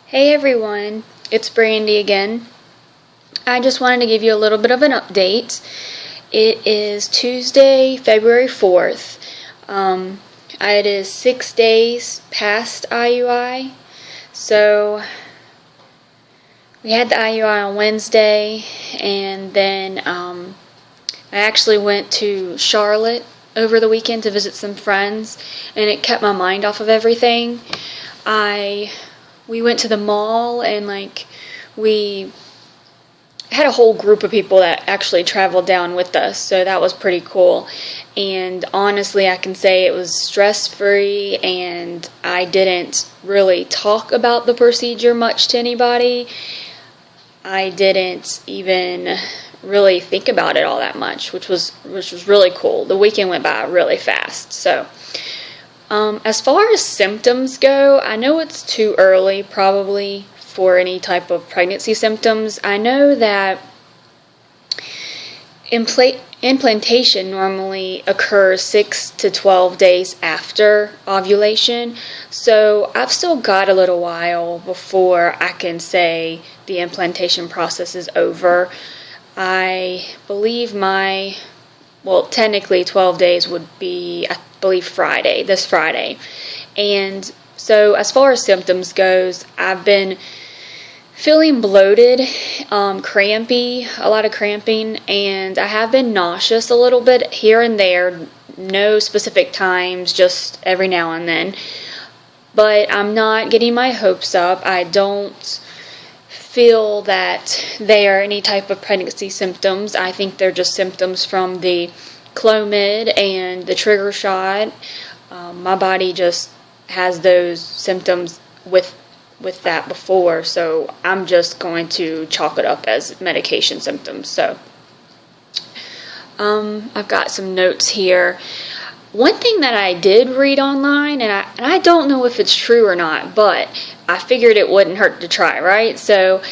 Hey everyone, it's Brandy again. I just wanted to give you a little bit of an update. It is Tuesday, February 4th. It is 6 days past IUI. So we had the IUI on Wednesday, and then I actually went to Charlotte over the weekend to visit some friends, and it kept my mind off of everything. We went to the mall, and we had a whole group of people that actually traveled down with us, so that was pretty cool. And honestly, I can say it was stress-free, and I didn't really talk about the procedure much to anybody. I didn't even really think about it all that much, which was really cool. The weekend went by really fast. So as far as symptoms go, I know it's too early probably for any type of pregnancy symptoms. I know that implantation normally occurs 6 to 12 days after ovulation, so I've still got a little while before I can say the implantation process is over. I believe technically 12 days would be, I believe, this Friday. And so as far as symptoms goes, I've been feeling bloated, crampy, a lot of cramping, and I have been nauseous a little bit here and there, no specific times, just every now and then. But I'm not getting my hopes up. I don't feel that they are any type of pregnancy symptoms. I think they're just symptoms from the Clomid and the trigger shot. My body just has those symptoms with that before, so I'm just going to chalk it up as medication symptoms. So I've got some notes here. One thing that I did read online, and I don't know if it's true or not, but I figured it wouldn't hurt to try, right? So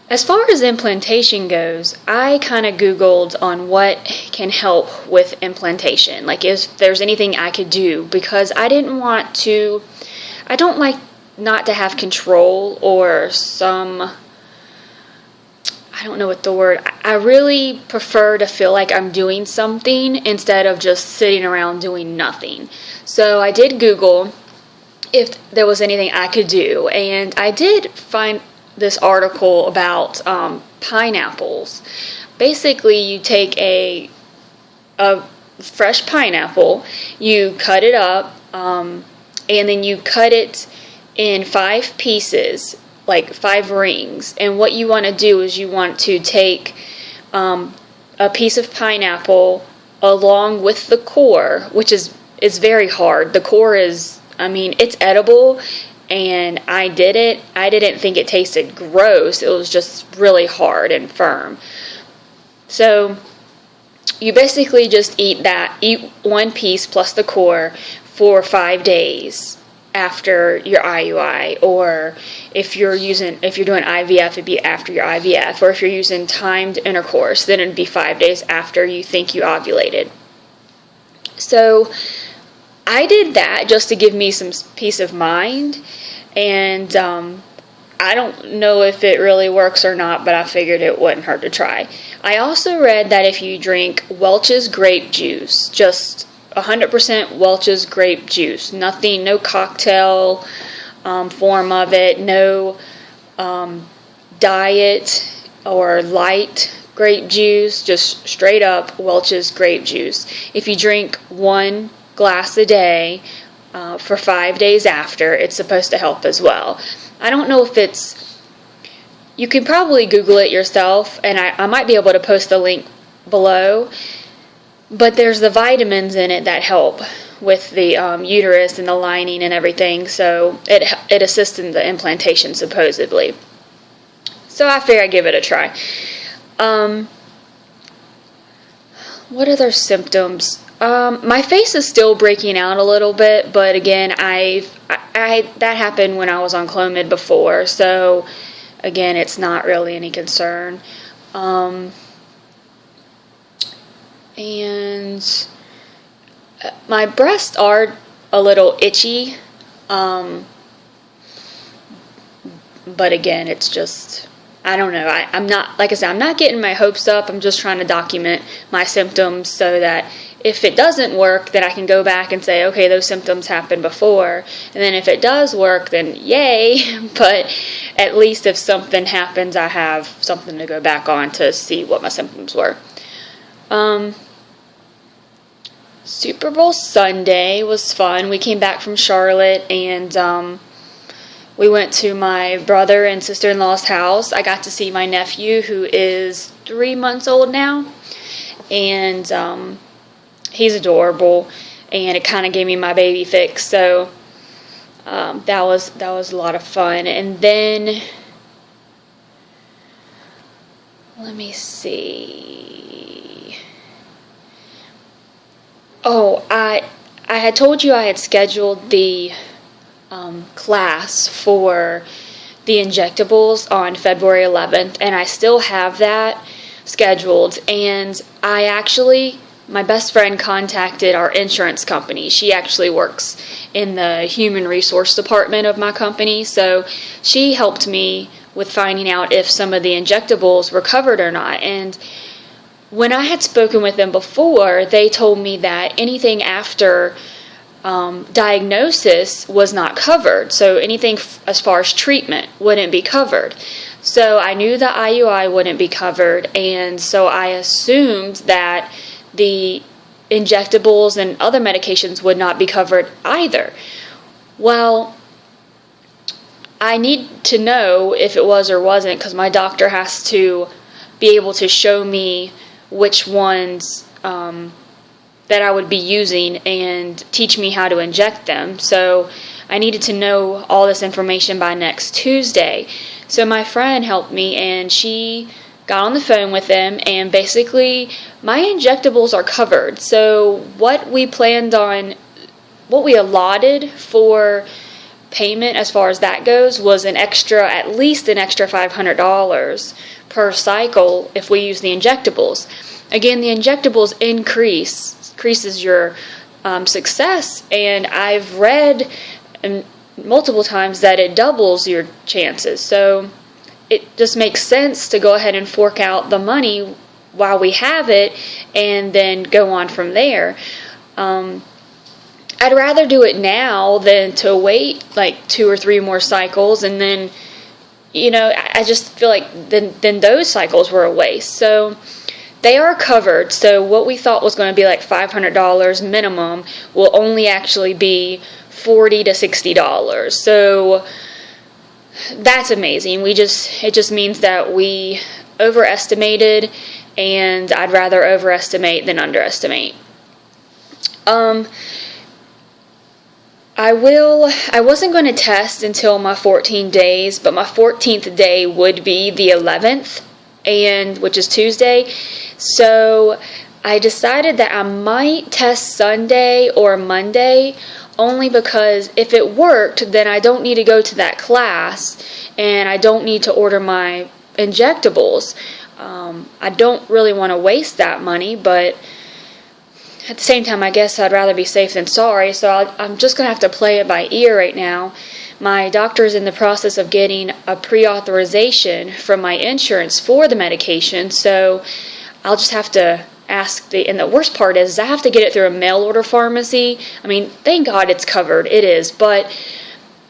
as far as implantation goes, I kind of Googled on what can help with implantation, like if there's anything I could do, because I don't like not to have control or I don't know what the word, I really prefer to feel like I'm doing something instead of just sitting around doing nothing. So I did Google if there was anything I could do, and I did find this article about pineapples. Basically, you take a fresh pineapple, you cut it up, and then you cut it in 5 pieces, like 5 rings. And what you want to do is you want to take a piece of pineapple along with the core, which is very hard. The core is, it's edible, and I did it. I didn't think it tasted gross. It was just really hard and firm. So you basically just eat one piece plus the core for 5 days after your IUI, or if you're doing IVF, it'd be after your IVF, or if you're using timed intercourse, then it'd be 5 days after you think you ovulated. So I did that just to give me some peace of mind, and I don't know if it really works or not, but I figured it wouldn't hurt to try. I also read that if you drink Welch's grape juice, just 100% Welch's grape juice, nothing, no cocktail form of it, no diet or light grape juice, just straight up Welch's grape juice. If you drink 1 glass a day for 5 days after, it's supposed to help as well. I don't know if you can probably Google it yourself, and I might be able to post the link below, but there's the vitamins in it that help with the uterus and the lining and everything, so it assists in the implantation supposedly. So I figure I'd give it a try. What other symptoms? My face is still breaking out a little bit, but again, that happened when I was on Clomid before, so again, it's not really any concern. And my breasts are a little itchy, But again, it's just, I don't know. I'm not, like I said, I'm not getting my hopes up. I'm just trying to document my symptoms so that if it doesn't work, then I can go back and say, okay, those symptoms happened before. And then if it does work, then yay. But at least if something happens, I have something to go back on to see what my symptoms were. Super Bowl Sunday was fun. We came back from Charlotte, and we went to my brother and sister-in-law's house. I got to see my nephew, who is 3 months old now, and he's adorable, and it kind of gave me my baby fix. So that was a lot of fun. And then let me see. Oh, I had told you I had scheduled the class for the injectables on February 11th, and I still have that scheduled. And my best friend contacted our insurance company. She actually works in the human resource department of my company, so she helped me with finding out if some of the injectables were covered or not. And when I had spoken with them before, they told me that anything after diagnosis was not covered. So anything as far as treatment wouldn't be covered. So I knew the IUI wouldn't be covered, and so I assumed that the injectables and other medications would not be covered either. Well, I need to know if it was or wasn't, because my doctor has to be able to show me which ones that I would be using and teach me how to inject them. So I needed to know all this information by next Tuesday. So my friend helped me, and she got on the phone with them, and basically my injectables are covered. So what we allotted for payment as far as that goes was at least an extra $500 per cycle if we use the injectables. Again, the injectables increases your success, and I've read multiple times that it doubles your chances. So it just makes sense to go ahead and fork out the money while we have it and then go on from there. I'd rather do it now than to wait like 2 or 3 more cycles, and then, I just feel like then those cycles were a waste. So they are covered. So what we thought was going to be like $500 minimum will only actually be $40 to $60. So that's amazing. It just means that we overestimated, and I'd rather overestimate than underestimate. I wasn't going to test until my 14 days, but my 14th day would be the 11th, which is Tuesday. So I decided that I might test Sunday or Monday, only because if it worked, then I don't need to go to that class, and I don't need to order my injectables. I don't really want to waste that money, but at the same time, I guess I'd rather be safe than sorry, so I'm just going to have to play it by ear right now. My doctor's in the process of getting a pre-authorization from my insurance for the medication, so I'll just have to ask and the worst part is I have to get it through a mail order pharmacy. I mean, thank God it's covered, it is, but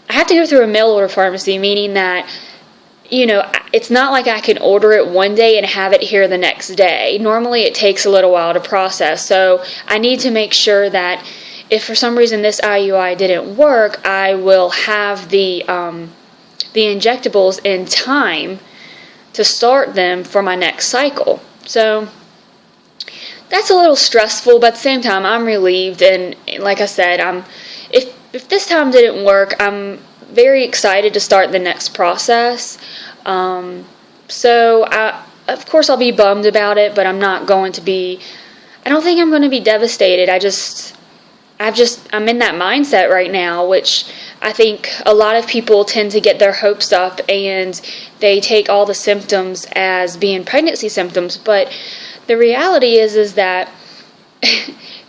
I have to go through a mail order pharmacy, meaning that, it's not like I can order it one day and have it here the next day. Normally it takes a little while to process, so I need to make sure that if for some reason this IUI didn't work, I will have the injectables in time to start them for my next cycle. So that's a little stressful, but at the same time, I'm relieved, and like I said, if this time didn't work, I'm very excited to start the next process. So of course I'll be bummed about it, but I'm not going to be. I don't think I'm going to be devastated. I'm in that mindset right now, which I think a lot of people tend to get their hopes up and they take all the symptoms as being pregnancy symptoms, but the reality is that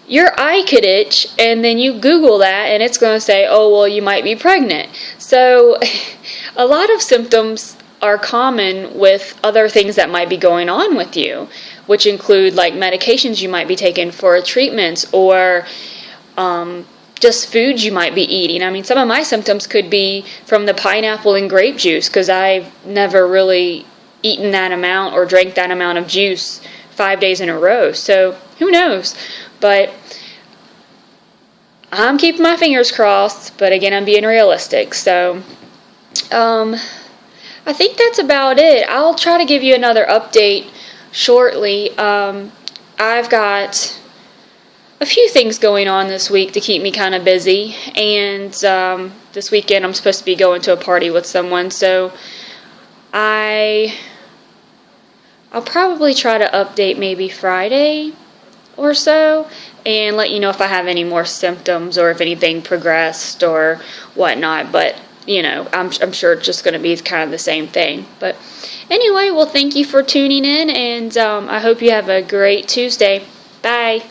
your eye could itch, and then you Google that, and it's going to say, oh, well, you might be pregnant. So a lot of symptoms are common with other things that might be going on with you, which include like medications you might be taking for treatments, or just foods you might be eating. I mean, some of my symptoms could be from the pineapple and grape juice, because I've never really eaten that amount or drank that amount of juice 5 days in a row. So who knows? But I'm keeping my fingers crossed, but again, I'm being realistic. So I think that's about it. I'll try to give you another update shortly. I've got a few things going on this week to keep me kind of busy, and this weekend I'm supposed to be going to a party with someone, so I'll probably try to update maybe Friday or so and let you know if I have any more symptoms or if anything progressed or whatnot. But you know, I'm sure it's just going to be kind of the same thing. But anyway, well, thank you for tuning in, and I hope you have a great Tuesday. Bye.